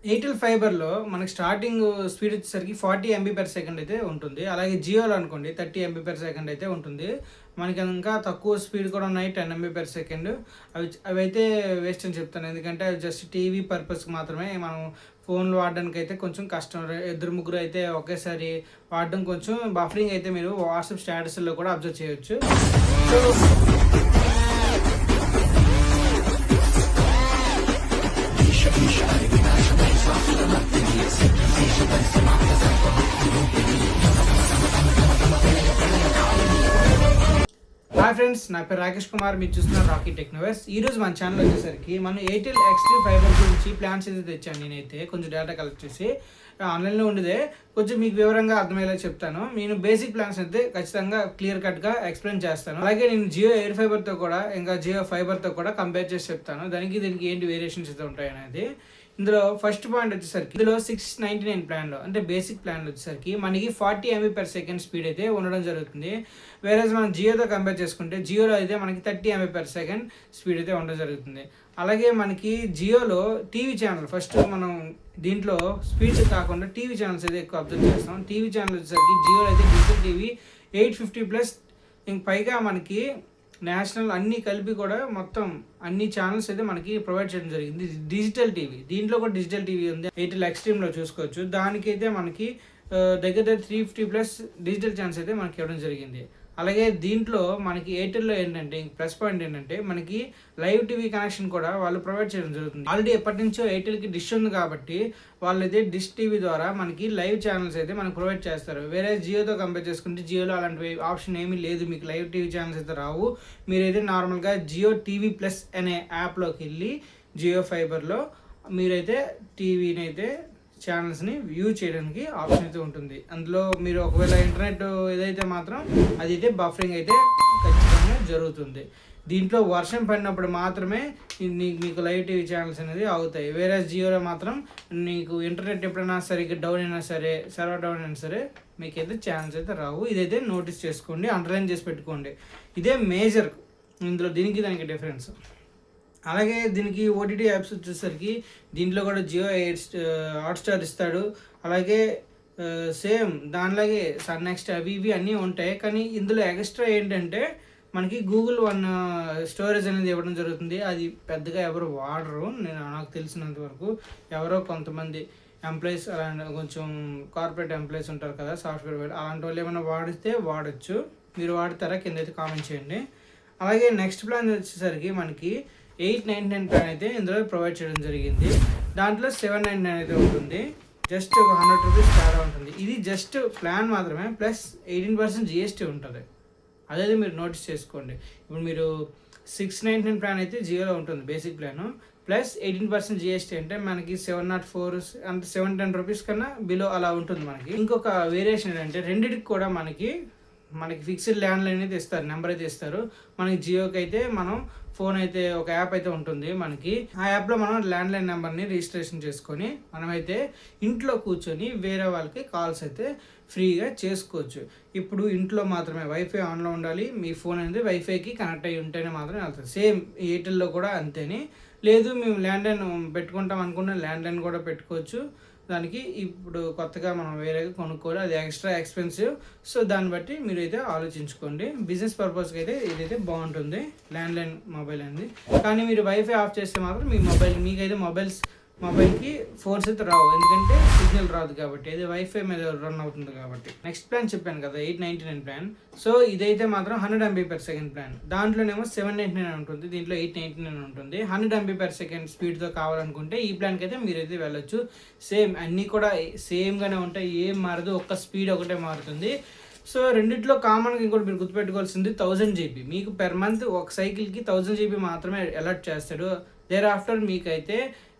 Airtel ఫైబర్‌లో మనకి starting speed వచ్చేసరికి 40 ఎంబీ/సెకండ్ అయితే ఉంటుంది. అలాగే జియోలో అనుకోండి 30 ఎంబీ/సెకండ్ అయితే ఉంటుంది. మనకి ఇంకా తక్కువ స్పీడ్ కూడా ఉన్నాయి 10 ఎంబీ/సెకండ్. అవైతే వేస్ట్ అని చెప్తాను. ఎందుకంటే అవి జస్ట్ టీవీ పర్పస్‌కి మాత్రమే. మనం ఫోన్‌లో వాడడానికైతే కొంచెం కష్టం. ఇద్దరు ముగ్గురు అయితే ఒకేసారి వాడడం కొంచెం బఫరింగ్ అయితే మీరు వాట్సాప్ స్టేటస్‌లో కూడా అబ్జర్వ్ చేయొచ్చు. సో హాయ్ ఫ్రెండ్స్, నా పేరు రాకేష్ కుమార్. మీరు చూస్తున్నారు రాకీ టెక్నోవర్స్. ఈరోజు మన ఛానల్ వచ్చేసరికి మనం ఎయిర్టెల్ ఎక్స్ట్రీమ్ ఫైబర్ గురించి ప్లాన్స్ అయితే తెచ్చాను. నేనైతే కొంచెం డేటా కలెక్ట్ చేసి ఆన్లైన్లో ఉండేదే కొంచెం మీకు వివరంగా అర్థమయ్యేలా చెప్తాను. నేను బేసిక్ ప్లాన్స్ అయితే ఖచ్చితంగా క్లియర్ కట్గా ఎక్స్ప్లెయిన్ చేస్తాను. అలాగే నేను జియో ఎయిర్ ఫైబర్తో కూడా ఇంకా జియో ఫైబర్తో కూడా కంపేర్ చేసి చెప్తాను. దీనికి ఏంటి వేరియేషన్స్ అయితే ఉంటాయనేది. ఇందులో ఫస్ట్ పాయింట్ వచ్చేసరికి ఇందులో 699 ప్లాన్లో అంటే బేసిక్ ప్లాన్లో వచ్చేసరికి మనకి 40 ఎంబీ/సెకండ్ స్పీడ్ అయితే ఉండడం జరుగుతుంది. వేరే మనం జియోతో కంపేర్ చేసుకుంటే జియోలో అయితే మనకి 30 ఎంబీ/సెకండ్ స్పీడ్ అయితే ఉండడం జరుగుతుంది. అలాగే మనకి జియోలో టీవీ ఛానల్ ఫస్ట్ మనం దీంట్లో స్పీడ్స్ కాకుండా టీవీ ఛానల్స్ అయితే ఎక్కువ అబ్జర్వ్ చేస్తాం. టీవీ ఛానల్ వచ్చేసరికి జియోలో అయితే డిజిటల్ టీవీ 850+ ఇంక పైగా మనకి నేషనల్ అన్నీ కలిపి కూడా మొత్తం అన్ని ఛానల్స్ అయితే మనకి ప్రొవైడ్ చేయడం జరిగింది. డిజిటల్ టీవీ దీంట్లో కూడా డిజిటల్ టీవీ ఉంది. ఎయిర్టెల్ ఎక్స్ట్రీమ్లో చూసుకోవచ్చు. దానికైతే మనకి దగ్గర 350+ డిజిటల్ ఛానల్స్ అయితే మనకి ఇవ్వడం జరిగింది. అలాగే దీంట్లో మనకి ఎయిర్టెల్లో ఏంటంటే ప్లస్ పాయింట్ ఏంటంటే మనకి లైవ్ టీవీ కనెక్షన్ కూడా వాళ్ళు ప్రొవైడ్ చేయడం జరుగుతుంది. ఆల్రెడీ ఎప్పటి నుంచో ఎయిర్టెల్కి డిష్ ఉంది కాబట్టి వాళ్ళైతే డిష్ టీవీ ద్వారా మనకి లైవ్ ఛానల్స్ అయితే మనకు ప్రొవైడ్ చేస్తారు. వేరే జియోతో కంపేర్ చేసుకుంటే జియోలో అలాంటి ఆప్షన్ ఏమీ లేదు. మీకు లైవ్ టీవీ ఛానల్స్ అయితే రావు. మీరైతే నార్మల్గా జియో టీవీ ప్లస్ అనే యాప్లోకి వెళ్ళి జియో ఫైబర్లో మీరైతే టీవీని అయితే ఛానల్స్ని వ్యూ చేయడానికి ఆప్షన్ అయితే ఉంటుంది. అందులో మీరు ఒకవేళ ఇంటర్నెట్ ఏదైతే మాత్రం అది అయితే బఫరింగ్ అయితే ఖచ్చితంగా జరుగుతుంది. దీంట్లో వర్షం పడినప్పుడు మాత్రమే మీకు లైవ్ టీవీ ఛానల్స్ అనేది అవుతాయి. వేరే జియోలో మాత్రం మీకు ఇంటర్నెట్ ఎప్పుడైనా సరిగ్గా డౌన్ అయినా సరే, సర్వర్ డౌన్ అయినా సరే మీకైతే ఛానల్స్ అయితే రావు. ఇదైతే నోటీస్ చేసుకోండి, అండర్లైన్ చేసి పెట్టుకోండి. ఇదే మేజర్ ఇందులో దానికి డిఫరెన్స్. అలాగే దీనికి ఓటీటీ యాప్స్ వచ్చేసరికి దీంట్లో కూడా జియో హాట్స్టార్ ఇస్తాడు. అలాగే సేమ్ దానిలాగే సన్ నెక్స్ట్ అవి ఇవి అన్నీ ఉంటాయి. కానీ ఇందులో ఎక్స్ట్రా ఏంటంటే మనకి గూగుల్ వన్ స్టోరేజ్ అనేది ఇవ్వడం జరుగుతుంది. అది పెద్దగా ఎవరు వాడరు, నాకు తెలిసినంత వరకు. ఎవరో కొంతమంది ఎంప్లాయీస్ అలా కొంచెం కార్పొరేట్ ఎంప్లాయీస్ ఉంటారు కదా, సాఫ్ట్వేర్ అలాంటి వాళ్ళు ఏమైనా వాడితే వాడచ్చు. మీరు వాడతారా కింద అయితే కామెంట్ చేయండి. అలాగే నెక్స్ట్ ప్లాన్ వచ్చేసరికి మనకి 899 ప్లాన్ అయితే ఇందులో ప్రొవైడ్ చేయడం జరిగింది. దాంట్లో 799 అయితే ఉంటుంది. జస్ట్ ఒక 100 రూపీస్ తేడా ఉంటుంది. ఇది జస్ట్ ప్లాన్ మాత్రమే, ప్లస్ 18% జిఎస్టీ ఉంటుంది. అదే మీరు నోటీస్ చేసుకోండి. ఇప్పుడు మీరు 699 ప్లాన్ అయితే జియోలో ఉంటుంది బేసిక్ ప్లాను, ప్లస్ 18% జిఎస్టీ అంటే మనకి 704 అంటే 710 రూపీస్ కన్నా బిలో అలా ఉంటుంది మనకి. ఇంకొక వేరియేషన్ ఏంటంటే రెండింటికి కూడా మనకి ఫిక్స్డ్ ల్యాండ్లైన్ అయితే ఇస్తారు, నెంబర్ అయితే ఇస్తారు. మనకి జియోకి అయితే మనం ఫోన్ అయితే ఒక యాప్ అయితే ఉంటుంది మనకి. ఆ యాప్లో మనం ల్యాండ్లైన్ నెంబర్ని రిజిస్ట్రేషన్ చేసుకొని మనమైతే ఇంట్లో కూర్చొని వేరే వాళ్ళకి కాల్స్ అయితే ఫ్రీగా చేసుకోవచ్చు. ఇప్పుడు ఇంట్లో మాత్రమే వైఫై ఆన్లో ఉండాలి. మీ ఫోన్ అనేది వైఫైకి కనెక్ట్ అయ్యి ఉంటేనే మాత్రమే వెళ్తుంది. సేమ్ ఎయిర్టెల్లో కూడా అంతేని. లేదు మేము ల్యాండ్లైన్ పెట్టుకుంటాం అనుకున్న ల్యాండ్లైన్ కూడా పెట్టుకోవచ్చు. దానికి ఇప్పుడు కొత్తగా మనం వేరేగా కొనుక్కోవాలి, అది ఎక్స్ట్రా ఎక్స్పెన్సివ్. సో దాన్ని బట్టి మీరు అయితే ఆలోచించుకోండి. బిజినెస్ పర్పస్కి అయితే ఇదైతే బాగుంటుంది ల్యాండ్లైన్ మొబైల్ అనేది. కానీ మీరు వైఫై ఆఫ్ చేస్తే మాత్రం మీ మీకైతే మొబైల్కి ఫోన్స్ అయితే రావు, ఎందుకంటే సిగ్నల్ రాదు కాబట్టి. అది వైఫై మీద రన్ అవుతుంది కాబట్టి. నెక్స్ట్ ప్లాన్ చెప్పాను కదా 899 ప్లాన్. సో ఇదైతే మాత్రం 100 ఎంబీ/సెకండ్ ప్లాన్. దాంట్లోనేమో 799 ఉంటుంది, దీంట్లో 899 ఉంటుంది. 100 ఎంబీ/సెకండ్ స్పీడ్తో కావాలనుకుంటే ఈ ప్లాన్కి అయితే మీరైతే వెళ్ళొచ్చు. సేమ్ అన్నీ కూడా సేమ్గానే ఉంటాయి, ఏం మారదు, ఒక్క స్పీడ్ ఒకటే మారుతుంది. సో రెండిట్లో కామన్గా ఇంకోటి మీరు గుర్తుపెట్టుకోవాల్సింది 1000 GB. మీకు పెర్ మంత్ ఒక సైకిల్కి 1000 GB మాత్రమే అలర్ట్ చేస్తాడు. దేర్ ఆఫ్టర్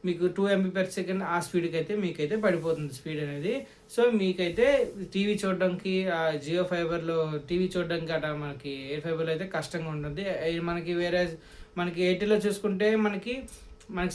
మీకు 2 ఎంబీ/సెకండ్ ఆ స్పీడ్కి అయితే మీకైతే పడిపోతుంది స్పీడ్ అనేది. సో మీకైతే టీవీ చూడడానికి జియో ఫైబర్లో టీవీ చూడడానికి అట మనకి ఎయిర్ ఫైబర్లో అయితే కష్టంగా ఉంటుంది. మనకి ఎయిర్టెల్లో చూసుకుంటే మనకి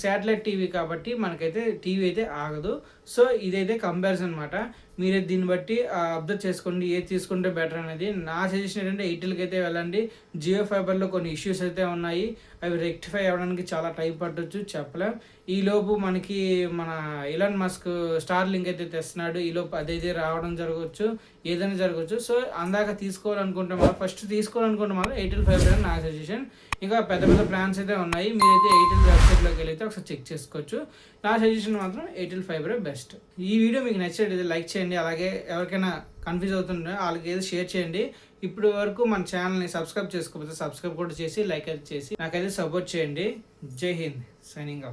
శాటిలైట్ టీవీ కాబట్టి మనకైతే టీవీ అయితే ఆగదు. సో ఇదైతే కంపారిజన్ అనమాట. మీరే దీన్ని బట్టి అబ్జర్వ్ చేసుకోండి ఏది తీసుకుంటే బెటర్ అనేది. నా సజెషన్ ఏంటంటే ఎయిర్టెల్కి అయితే వెళ్ళండి. జియో ఫైబర్లో కొన్ని ఇష్యూస్ అయితే ఉన్నాయి, అవి రెక్టిఫై అవ్వడానికి చాలా టైం పట్టొచ్చు, చెప్పలేం. ఈలోపు మనకి మన ఇలాన్ మస్క్ స్టార్ లింక్ అయితే తెస్తున్నాడు, ఈలోపు అదైతే రావడం జరగవచ్చు, ఏదైనా జరగవచ్చు. సో అందాక తీసుకోవాలనుకుంటే మాత్రం ఫస్ట్ తీసుకోవాలనుకుంటే మాత్రం ఎయిర్టెల్ ఫైబర్ అని నా సజెషన్. ఇంకా పెద్ద పెద్ద ప్లాన్స్ అయితే ఉన్నాయి, మీరైతే ఎయిర్టెల్ వెబ్సైట్లోకి వెళ్ళి ఒకసారి చెక్ చేసుకోవచ్చు. నా సజెషన్ మాత్రం ఎయిర్టెల్ ఫైబరే బెస్ట్. ఈ వీడియో మీకు నచ్చినట్లయితే లైక్ చేయండి, అలాగే ఎవరికైనా కన్ఫ్యూజ్ అవుతుంటే వాళ్ళకి ఏదో షేర్ చేయండి. ఇప్పుడు వరకు మన ఛానల్ని సబ్స్క్రైబ్ చేసుకోకపోతే సబ్స్క్రైబ్ కూడా చేసి లైక్ అయితే చేసి నాకైతే సపోర్ట్ చేయండి. జై హింద్, సైనింగ్ ఆఫ్.